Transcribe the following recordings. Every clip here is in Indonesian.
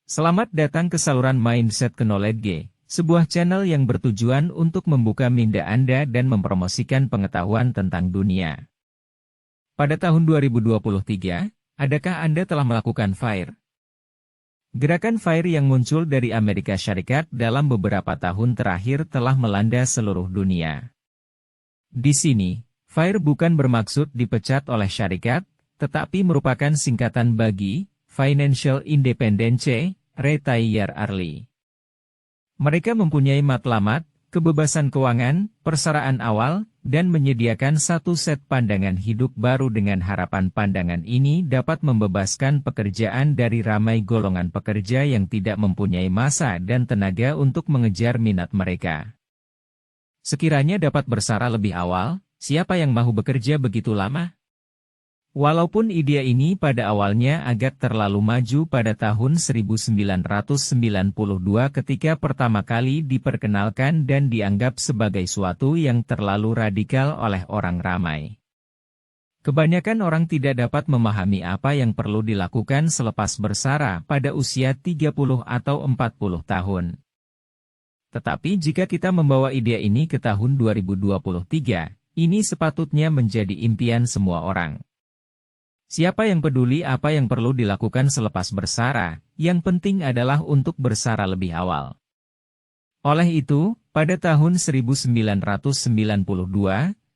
Selamat datang ke saluran Mindset Knowledge, sebuah channel yang bertujuan untuk membuka minda Anda dan mempromosikan pengetahuan tentang dunia. Pada tahun 2023, adakah Anda telah melakukan FIRE? Gerakan FIRE yang muncul dari Amerika Syarikat dalam beberapa tahun terakhir telah melanda seluruh dunia. Di sini, FIRE bukan bermaksud dipecat oleh syarikat, tetapi merupakan singkatan bagi Financial Independence, Retire Early. Mereka mempunyai matlamat, kebebasan keuangan, persaraan awal, dan menyediakan satu set pandangan hidup baru dengan harapan pandangan ini dapat membebaskan pekerjaan dari ramai golongan pekerja yang tidak mempunyai masa dan tenaga untuk mengejar minat mereka. Sekiranya dapat bersara lebih awal, siapa yang mau bekerja begitu lama? Walaupun ide ini pada awalnya agak terlalu maju pada tahun 1992 ketika pertama kali diperkenalkan dan dianggap sebagai suatu yang terlalu radikal oleh orang ramai. Kebanyakan orang tidak dapat memahami apa yang perlu dilakukan selepas bersara pada usia 30 atau 40 tahun. Tetapi jika kita membawa ide ini ke tahun 2023, ini sepatutnya menjadi impian semua orang. Siapa yang peduli apa yang perlu dilakukan selepas bersara, yang penting adalah untuk bersara lebih awal. Oleh itu, pada tahun 1992,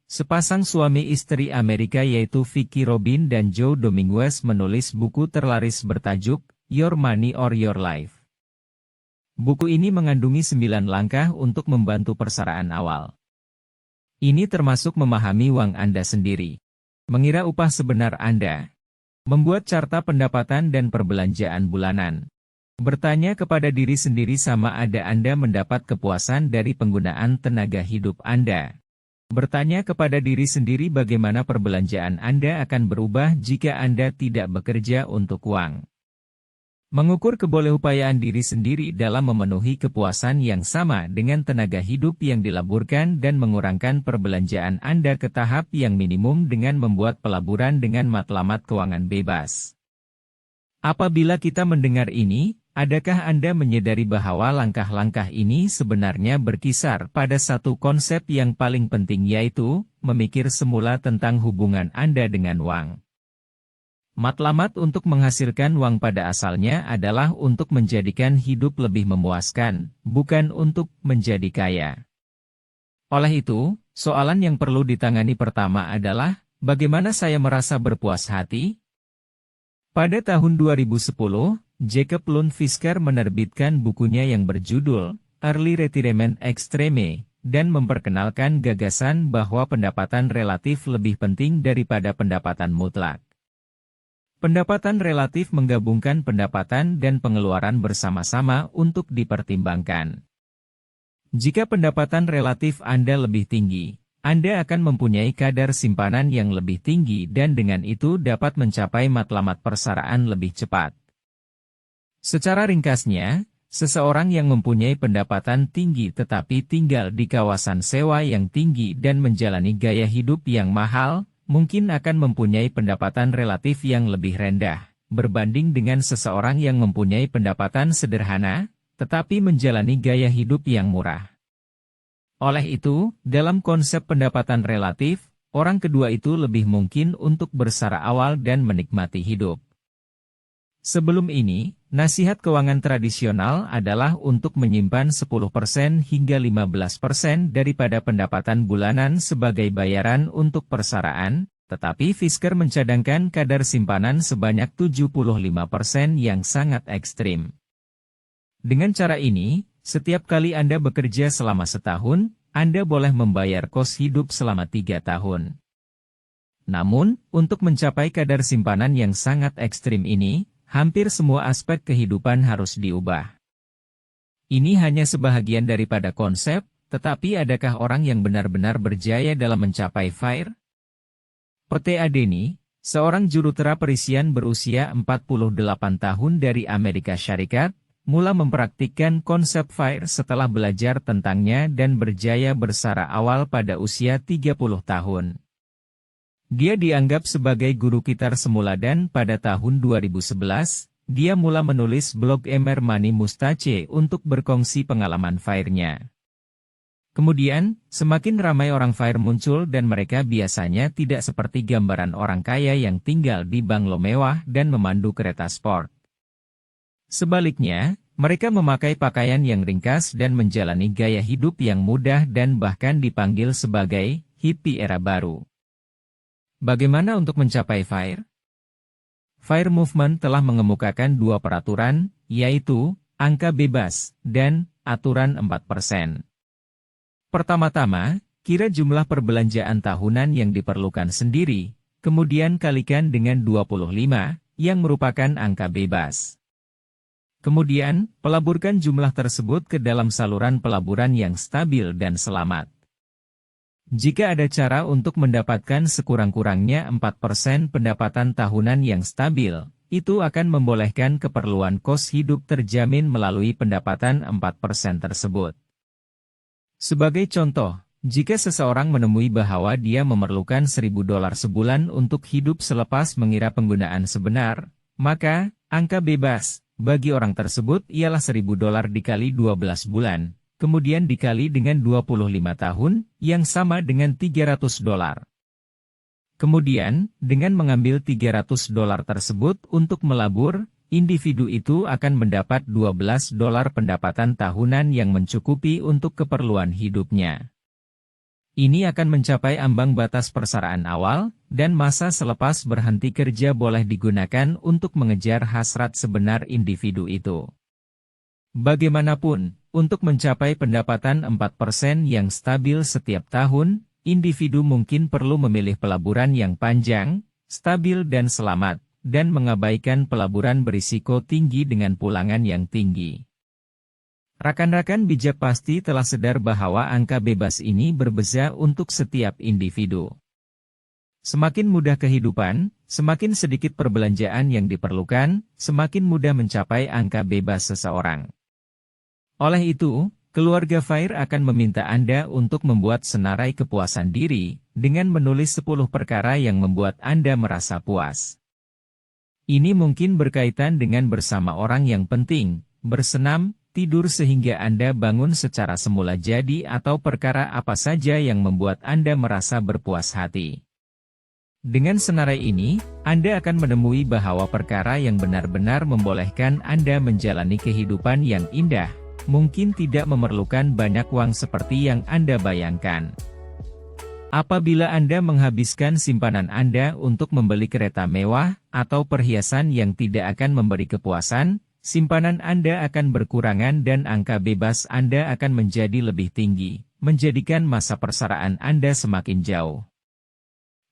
sepasang suami istri Amerika yaitu Vicki Robin dan Joe Dominguez menulis buku terlaris bertajuk Your Money or Your Life. Buku ini mengandungi 9 langkah untuk membantu persaraan awal. Ini termasuk memahami uang Anda sendiri, mengira upah sebenar Anda, membuat carta pendapatan dan perbelanjaan bulanan, bertanya kepada diri sendiri sama ada Anda mendapat kepuasan dari penggunaan tenaga hidup Anda, bertanya kepada diri sendiri bagaimana perbelanjaan Anda akan berubah jika Anda tidak bekerja untuk uang. Mengukur kebolehupayaan diri sendiri dalam memenuhi kepuasan yang sama dengan tenaga hidup yang dilaburkan dan mengurangkan perbelanjaan Anda ke tahap yang minimum dengan membuat pelaburan dengan matlamat keuangan bebas. Apabila kita mendengar ini, adakah Anda menyadari bahwa langkah-langkah ini sebenarnya berkisar pada satu konsep yang paling penting yaitu, memikir semula tentang hubungan Anda dengan uang. Matlamat untuk menghasilkan uang pada asalnya adalah untuk menjadikan hidup lebih memuaskan, bukan untuk menjadi kaya. Oleh itu, soalan yang perlu ditangani pertama adalah, bagaimana saya merasa berpuas hati? Pada tahun 2010, Jacob Lund Fisker menerbitkan bukunya yang berjudul Early Retirement Extreme, dan memperkenalkan gagasan bahwa pendapatan relatif lebih penting daripada pendapatan mutlak. Pendapatan relatif menggabungkan pendapatan dan pengeluaran bersama-sama untuk dipertimbangkan. Jika pendapatan relatif Anda lebih tinggi, Anda akan mempunyai kadar simpanan yang lebih tinggi dan dengan itu dapat mencapai matlamat persaraan lebih cepat. Secara ringkasnya, seseorang yang mempunyai pendapatan tinggi tetapi tinggal di kawasan sewa yang tinggi dan menjalani gaya hidup yang mahal, mungkin akan mempunyai pendapatan relatif yang lebih rendah, berbanding dengan seseorang yang mempunyai pendapatan sederhana, tetapi menjalani gaya hidup yang murah. Oleh itu, dalam konsep pendapatan relatif, orang kedua itu lebih mungkin untuk bersara awal dan menikmati hidup. Sebelum ini, nasihat keuangan tradisional adalah untuk menyimpan 10% hingga 15% daripada pendapatan bulanan sebagai bayaran untuk persaraan, tetapi Fisker mencadangkan kadar simpanan sebanyak 75% yang sangat ekstrim. Dengan cara ini, setiap kali Anda bekerja selama setahun, Anda boleh membayar kos hidup selama 3 tahun. Namun, untuk mencapai kadar simpanan yang sangat ekstrim ini, hampir semua aspek kehidupan harus diubah. Ini hanya sebahagian daripada konsep, tetapi adakah orang yang benar-benar berjaya dalam mencapai FIRE? P.T. Adeni, seorang jurutera perisian berusia 48 tahun dari Amerika Syarikat, mula mempraktikkan konsep FIRE setelah belajar tentangnya dan berjaya bersara awal pada usia 30 tahun. Dia dianggap sebagai guru kitar semula dan pada tahun 2011, dia mulai menulis blog Emer Money Mustache untuk berkongsi pengalaman FIRE-nya. Kemudian, semakin ramai orang FIRE muncul dan mereka biasanya tidak seperti gambaran orang kaya yang tinggal di banglo mewah dan memandu kereta sport. Sebaliknya, mereka memakai pakaian yang ringkas dan menjalani gaya hidup yang mudah dan bahkan dipanggil sebagai hippie era baru. Bagaimana untuk mencapai FIRE? FIRE Movement telah mengemukakan dua peraturan, yaitu angka bebas dan aturan 4%. Pertama-tama, kira jumlah perbelanjaan tahunan yang diperlukan sendiri, kemudian kalikan dengan 25, yang merupakan angka bebas. Kemudian, pelaburkan jumlah tersebut ke dalam saluran pelaburan yang stabil dan selamat. Jika ada cara untuk mendapatkan sekurang-kurangnya 4% pendapatan tahunan yang stabil, itu akan membolehkan keperluan kos hidup terjamin melalui pendapatan 4% tersebut. Sebagai contoh, jika seseorang menemui bahwa dia memerlukan $1.000 sebulan untuk hidup selepas mengira penggunaan sebenar, maka, angka bebas, bagi orang tersebut ialah $1.000 dikali 12 bulan, kemudian dikali dengan 25 tahun, yang sama dengan $300. Kemudian, dengan mengambil $300 tersebut untuk melabur, individu itu akan mendapat $12 pendapatan tahunan yang mencukupi untuk keperluan hidupnya. Ini akan mencapai ambang batas persaraan awal, dan masa selepas berhenti kerja boleh digunakan untuk mengejar hasrat sebenar individu itu. Bagaimanapun, untuk mencapai pendapatan 4% yang stabil setiap tahun, individu mungkin perlu memilih pelaburan yang panjang, stabil dan selamat, dan mengabaikan pelaburan berisiko tinggi dengan pulangan yang tinggi. Rakan-rakan bijak pasti telah sadar bahwa angka bebas ini berbeza untuk setiap individu. Semakin mudah kehidupan, semakin sedikit perbelanjaan yang diperlukan, semakin mudah mencapai angka bebas seseorang. Oleh itu, keluarga FIRE akan meminta Anda untuk membuat senarai kepuasan diri, dengan menulis 10 perkara yang membuat Anda merasa puas. Ini mungkin berkaitan dengan bersama orang yang penting, bersenam, tidur sehingga Anda bangun secara semula jadi atau perkara apa saja yang membuat Anda merasa berpuas hati. Dengan senarai ini, Anda akan menemui bahwa perkara yang benar-benar membolehkan Anda menjalani kehidupan yang indah, mungkin tidak memerlukan banyak uang seperti yang Anda bayangkan. Apabila Anda menghabiskan simpanan Anda untuk membeli kereta mewah, atau perhiasan yang tidak akan memberi kepuasan, simpanan Anda akan berkurangan dan angka bebas Anda akan menjadi lebih tinggi, menjadikan masa persaraan Anda semakin jauh.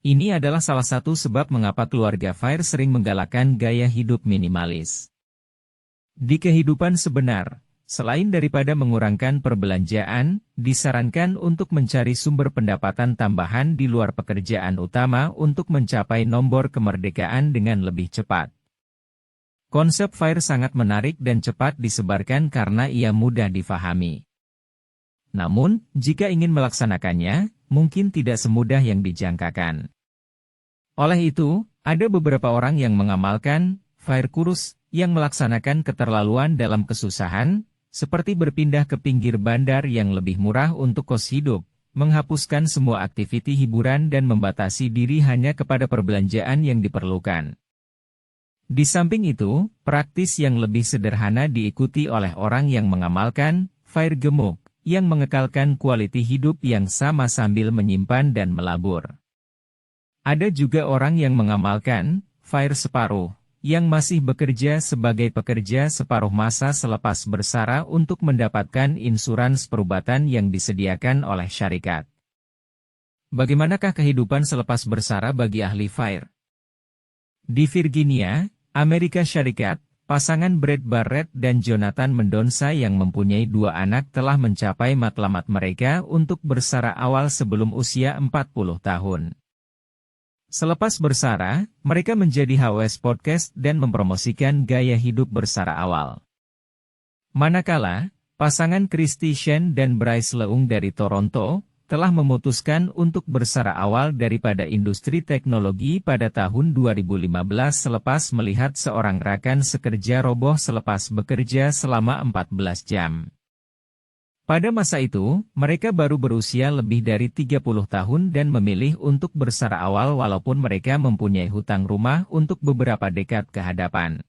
Ini adalah salah satu sebab mengapa keluarga FIRE sering menggalakkan gaya hidup minimalis. Di kehidupan sebenar, selain daripada mengurangkan perbelanjaan, disarankan untuk mencari sumber pendapatan tambahan di luar pekerjaan utama untuk mencapai nomor kemerdekaan dengan lebih cepat. Konsep FIRE sangat menarik dan cepat disebarkan karena ia mudah difahami. Namun, jika ingin melaksanakannya, mungkin tidak semudah yang dijangkakan. Oleh itu, ada beberapa orang yang mengamalkan FIRE kurus, yang melaksanakan keterlaluan dalam kesusahan, seperti berpindah ke pinggir bandar yang lebih murah untuk kos hidup, menghapuskan semua aktiviti hiburan dan membatasi diri hanya kepada perbelanjaan yang diperlukan. Di samping itu, praktis yang lebih sederhana diikuti oleh orang yang mengamalkan FIRE gemuk, yang mengekalkan kualiti hidup yang sama sambil menyimpan dan melabur. Ada juga orang yang mengamalkan FIRE separuh, yang masih bekerja sebagai pekerja separuh masa selepas bersara untuk mendapatkan insurans perubatan yang disediakan oleh syarikat. Bagaimanakah kehidupan selepas bersara bagi ahli FIRE? Di Virginia, Amerika Syarikat, pasangan Brad Barrett dan Jonathan Mendonca yang mempunyai 2 anak telah mencapai matlamat mereka untuk bersara awal sebelum usia 40 tahun. Selepas bersara, mereka menjadi host podcast dan mempromosikan gaya hidup bersara awal. Manakala, pasangan Christy Shen dan Bryce Leung dari Toronto, telah memutuskan untuk bersara awal daripada industri teknologi pada tahun 2015 selepas melihat seorang rekan sekerja roboh selepas bekerja selama 14 jam. Pada masa itu, mereka baru berusia lebih dari 30 tahun dan memilih untuk bersara awal walaupun mereka mempunyai hutang rumah untuk beberapa dekad ke hadapan.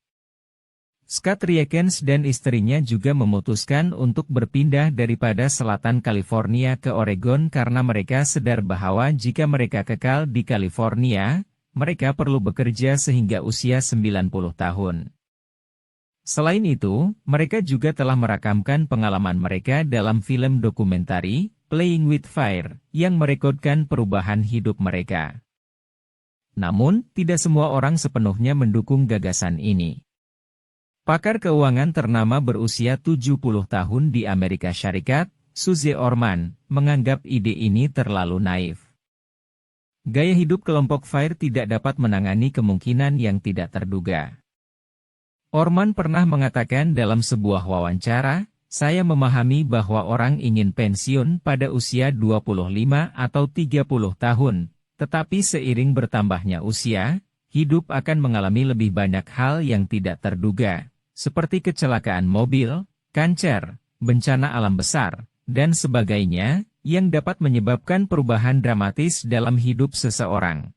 Scott Riekens dan istrinya juga memutuskan untuk berpindah daripada selatan California ke Oregon karena mereka sadar bahwa jika mereka kekal di California, mereka perlu bekerja sehingga usia 90 tahun. Selain itu, mereka juga telah merakamkan pengalaman mereka dalam film dokumentari, Playing with Fire, yang merekodkan perubahan hidup mereka. Namun, tidak semua orang sepenuhnya mendukung gagasan ini. Pakar keuangan ternama berusia 70 tahun di Amerika Syarikat, Suze Orman, menganggap ide ini terlalu naif. Gaya hidup kelompok FIRE tidak dapat menangani kemungkinan yang tidak terduga. Orman pernah mengatakan dalam sebuah wawancara, "Saya memahami bahwa orang ingin pensiun pada usia 25 atau 30 tahun, tetapi seiring bertambahnya usia, hidup akan mengalami lebih banyak hal yang tidak terduga, seperti kecelakaan mobil, kanker, bencana alam besar, dan sebagainya, yang dapat menyebabkan perubahan dramatis dalam hidup seseorang."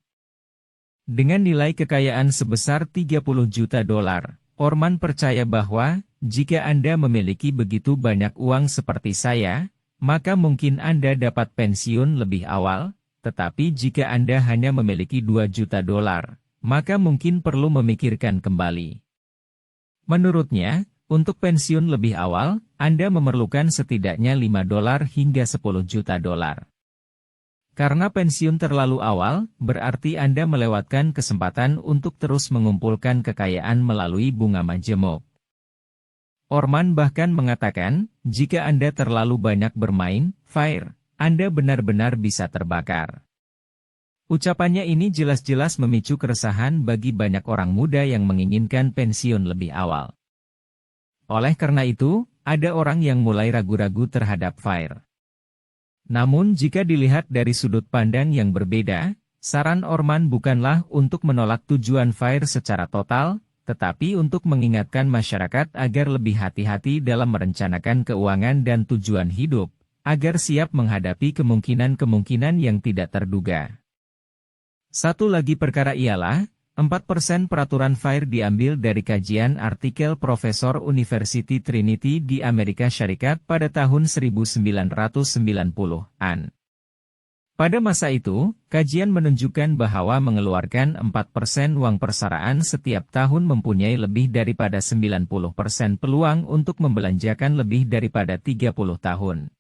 Dengan nilai kekayaan sebesar 30 juta dolar, Orman percaya bahwa, jika Anda memiliki begitu banyak uang seperti saya, maka mungkin Anda dapat pensiun lebih awal, tetapi jika Anda hanya memiliki 2 juta dolar, maka mungkin perlu memikirkan kembali. Menurutnya, untuk pensiun lebih awal, Anda memerlukan setidaknya 5 dolar hingga 10 juta dolar. Karena pensiun terlalu awal, berarti Anda melewatkan kesempatan untuk terus mengumpulkan kekayaan melalui bunga majemuk. Orman bahkan mengatakan, jika Anda terlalu banyak bermain FIRE, Anda benar-benar bisa terbakar. Ucapannya ini jelas-jelas memicu keresahan bagi banyak orang muda yang menginginkan pensiun lebih awal. Oleh karena itu, ada orang yang mulai ragu-ragu terhadap FIRE. Namun jika dilihat dari sudut pandang yang berbeda, saran Orman bukanlah untuk menolak tujuan FIRE secara total, tetapi untuk mengingatkan masyarakat agar lebih hati-hati dalam merencanakan keuangan dan tujuan hidup, agar siap menghadapi kemungkinan-kemungkinan yang tidak terduga. Satu lagi perkara ialah, 4% peraturan FIRE diambil dari kajian artikel Profesor University Trinity di Amerika Syarikat pada tahun 1990-an. Pada masa itu, kajian menunjukkan bahwa mengeluarkan 4% uang persaraan setiap tahun mempunyai lebih daripada 90% peluang untuk membelanjakan lebih daripada 30 tahun.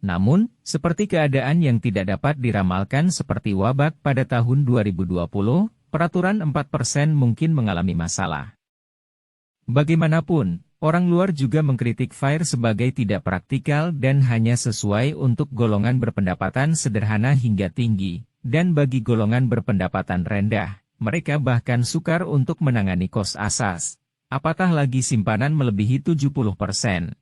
Namun, seperti keadaan yang tidak dapat diramalkan seperti wabak pada tahun 2020, peraturan 4% mungkin mengalami masalah. Bagaimanapun, orang luar juga mengkritik FIRE sebagai tidak praktikal dan hanya sesuai untuk golongan berpendapatan sederhana hingga tinggi, dan bagi golongan berpendapatan rendah, mereka bahkan sukar untuk menangani kos asas, apatah lagi simpanan melebihi 70%.